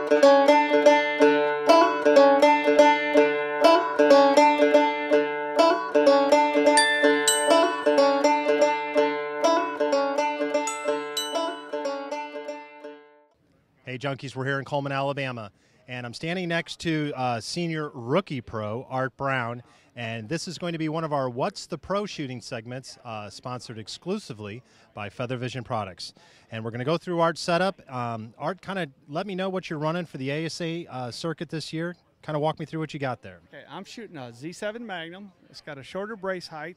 Hey Junkies, we're here in Coleman, Alabama, and I'm standing next to senior rookie pro, Art Brown, and this is going to be one of our What's the Pro shooting segments, sponsored exclusively by Feather Vision Products. And we're going to go through Art's setup. Art, kind of let me know what you're running for the ASA circuit this year. Kind of walk me through what you got there. Okay, I'm shooting a Z7 Magnum. It's got a shorter brace height,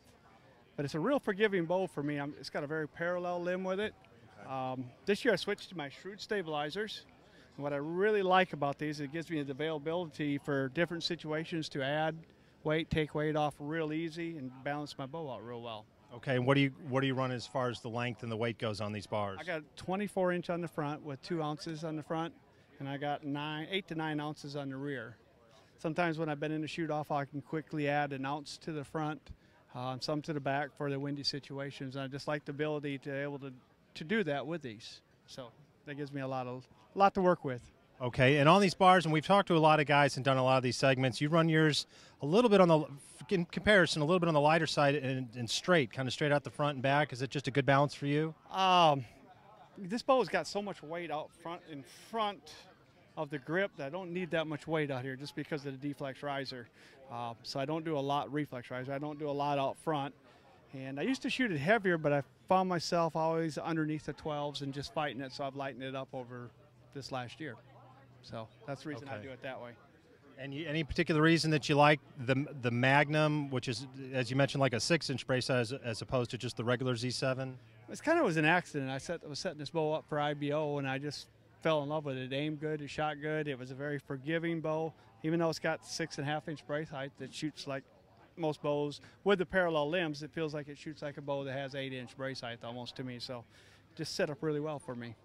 but it's a real forgiving bow for me. It's got a very parallel limb with it. This year I switched to my Shrewd stabilizers. And what I really like about these, it gives me the availability for different situations to add weight, take weight off real easy, and balance my bow out real well. Okay, and what do you run as far as the length and the weight goes on these bars? I got 24-inch on the front with 2 ounces on the front, and I got 8 to 9 ounces on the rear. Sometimes when I've been in the shoot off, I can quickly add an ounce to the front, some to the back for the windy situations. And I just like the ability to be able to do that with these. So that gives me a lot to work with. Okay, and on these bars, and we've talked to a lot of guys and done a lot of these segments, you run yours a little bit on the, in comparison, a little bit on the lighter side and straight, kind of straight out the front and back. Is it just a good balance for you? This bow has got so much weight out front, in front of the grip, that I don't need that much weight out here just because of the deflex riser. So I don't do a lot reflex riser. I don't do a lot out front. And I used to shoot it heavier, but I found myself always underneath the 12s and just fighting it, so I've lightened it up over this last year. So that's the reason I do it that way. And any particular reason that you like the Magnum, which is, as you mentioned, like a 6-inch brace size as opposed to just the regular Z7? It kind of was an accident. I was setting this bow up for IBO, and I just fell in love with it. It aimed good, it shot good. It was a very forgiving bow, even though it's got 6.5-inch brace height that shoots like most bows with the parallel limbs. It feels like it shoots like a bow that has 8-inch brace height almost to me. So just set up really well for me.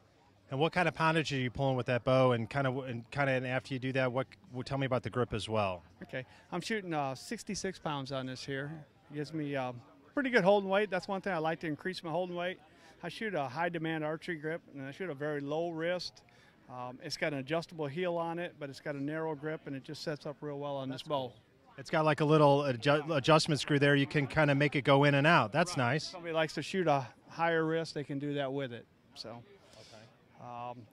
And what kind of poundage are you pulling with that bow? And kind of after you do that, tell me about the grip as well. Okay, I'm shooting 66 pounds on this here. It gives me pretty good holding weight. That's one thing I like to increase my holding weight. I shoot a high demand archery grip, and I shoot a very low wrist. It's got an adjustable heel on it, but it's got a narrow grip, and it just sets up real well on this bow. It's got like a little adjustment screw there. You can kind of make it go in and out. That's nice. If somebody likes to shoot a higher wrist, they can do that with it. So.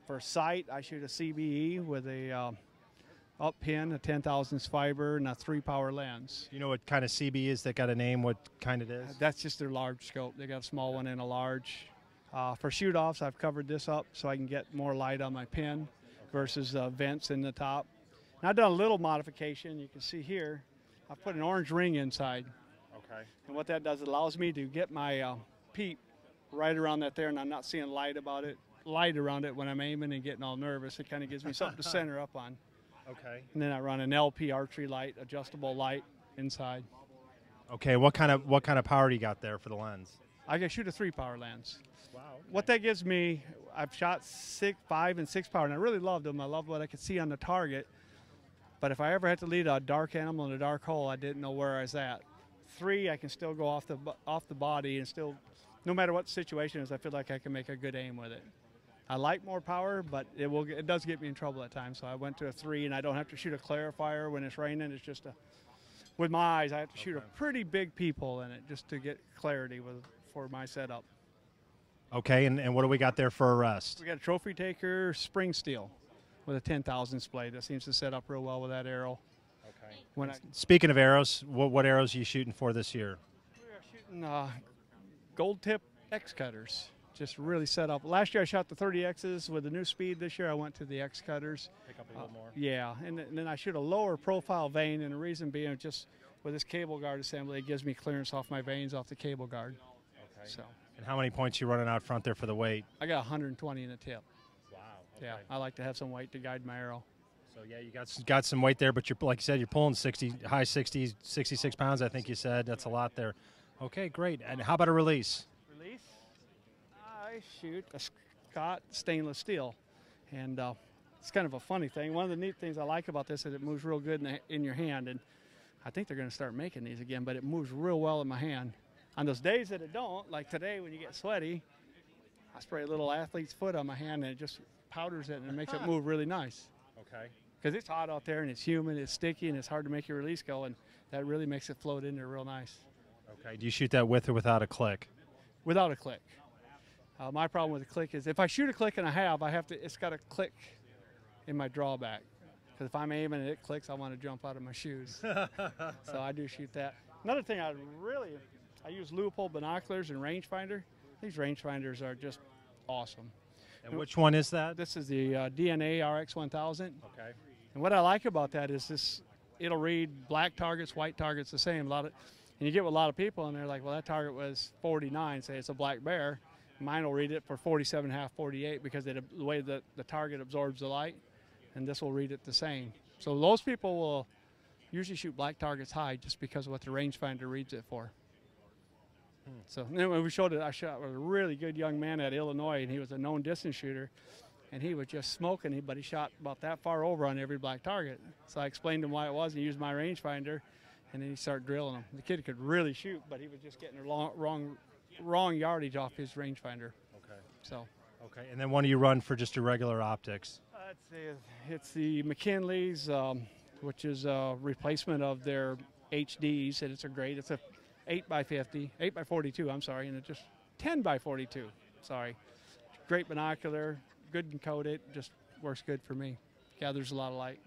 For sight, I shoot a CBE with a up pin, a 10 thousandths fiber, and a 3-power lens. You know what kind of CB is that got a name? What kind it is? That's just their large scope. They got a small one and a large. For shoot-offs, I've covered this up so I can get more light on my pin versus vents in the top. And I've done a little modification. You can see here, I've put an orange ring inside. Okay. And what that does, it allows me to get my peep right around that there, and I'm not seeing light around it when I'm aiming and getting all nervous. It kind of gives me something to center up on. Okay. And then I run an LP archery light, adjustable light inside. Okay, what kind of power do you got there for the lens? I can shoot a 3-power lens. Wow. Okay. What that gives me, I've shot 5 and 6 power, and I really loved them. I loved what I could see on the target. But if I ever had to lead a dark animal in a dark hole, I didn't know where I was at. 3, I can still go off the body, and still, no matter what the situation is, I feel like I can make a good aim with it. I like more power, but it does get me in trouble at times. So I went to a 3, and I don't have to shoot a clarifier when it's raining. It's just with my eyes, I have to shoot a pretty big peephole in it just to get clarity for my setup. Okay, and what do we got there for a rest? We got a trophy taker spring steel with a 10 thousandths blade. That seems to set up real well with that arrow. Okay. Speaking of arrows, what arrows are you shooting for this year? We're shooting gold tip X cutters. Just really set up. Last year I shot the 30Xs with the new speed. This year I went to the X cutters. Pick up a little more. Yeah, and then I shoot a lower profile vane, and the reason being just with this cable guard assembly, it gives me clearance off my vanes off the cable guard. Okay. So. And how many points you running out front there for the weight? I got 120 in the tip. Wow. Okay. Yeah, I like to have some weight to guide my arrow. So yeah, you got some weight there, but you're, like you said, you're pulling high 60s, 66 pounds. I think you said that's a lot there. Okay, great. And how about a release? I shoot a Scott stainless steel, and it's kind of a funny thing. One of the neat things I like about this is it moves real good in your hand, and I think they're going to start making these again, but it moves real well in my hand. On those days that it don't, like today when you get sweaty, I spray a little athlete's foot on my hand, and it just powders it, and it makes it move really nice. Okay. Because it's hot out there and it's humid, it's sticky, and it's hard to make your release go, and that really makes it float in there real nice. Okay. Do you shoot that with or without a click? Without a click. My problem with a click is if I shoot a click and it's got to click in my drawback. Because if I'm aiming and it clicks, I want to jump out of my shoes. So I do shoot that. Another thing I use Leupold binoculars and rangefinder. These rangefinders are just awesome. And which one is that? This is the DNA RX1000. Okay. And what I like about that is it'll read black targets, white targets the same. And you get with a lot of people, and they're like, well, that target was 49, say it's a black bear. Mine will read it for 47.5, 48 because the way that the target absorbs the light, and this will read it the same. So those people will usually shoot black targets high just because of what the rangefinder reads it for. So anyway, I shot with a really good young man at Illinois, and he was a known distance shooter, and he was just smoking, but he shot about that far over on every black target. So I explained to him why it was, and he used my rangefinder, and then he started drilling them. The kid could really shoot, but he was just getting the wrong yardage off his rangefinder. Okay. So. Okay, and then what do you run for just irregular optics? It's the McKinley's, which is a replacement of their HDs, and it's a 8x42, I'm sorry, and it's just 10x42, sorry. Great binocular, good encoded, just works good for me. Gathers a lot of light.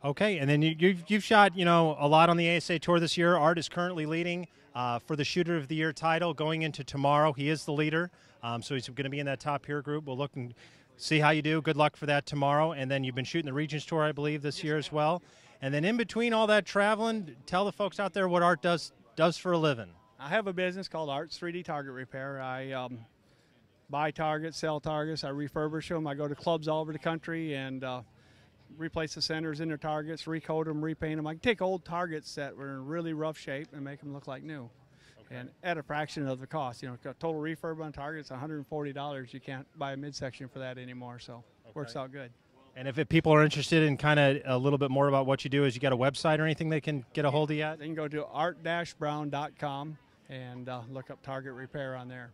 Okay, and then you've shot, a lot on the ASA Tour this year. Art is currently leading for the Shooter of the Year title going into tomorrow. He is the leader, so he's going to be in that top peer group. We'll look and see how you do. Good luck for that tomorrow. And then you've been shooting the Regions Tour, I believe, this year as well. And then in between all that traveling, tell the folks out there what Art does for a living. I have a business called Art's 3D Target Repair. I buy targets, sell targets, I refurbish them. I go to clubs all over the country and replace the centers in their targets, recode them, repaint them. I can take old targets that were in really rough shape and make them look like new. Okay. And at a fraction of the cost. Total refurb on targets, $140. You can't buy a midsection for that anymore, so it works out good. And if people are interested in kind of a little bit more about what you do, is you got a website or anything they can get a hold of you at? They can go to art-brown.com and look up Target Repair on there.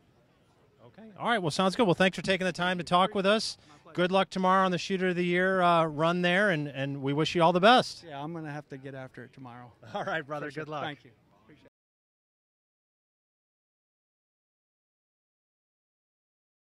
Okay. All right. Well, sounds good. Well, thanks for taking the time to talk with us. Good luck tomorrow on the Shooter of the Year run there, and we wish you all the best. Yeah, I'm going to have to get after it tomorrow. All right, brother. Good luck. Thank you.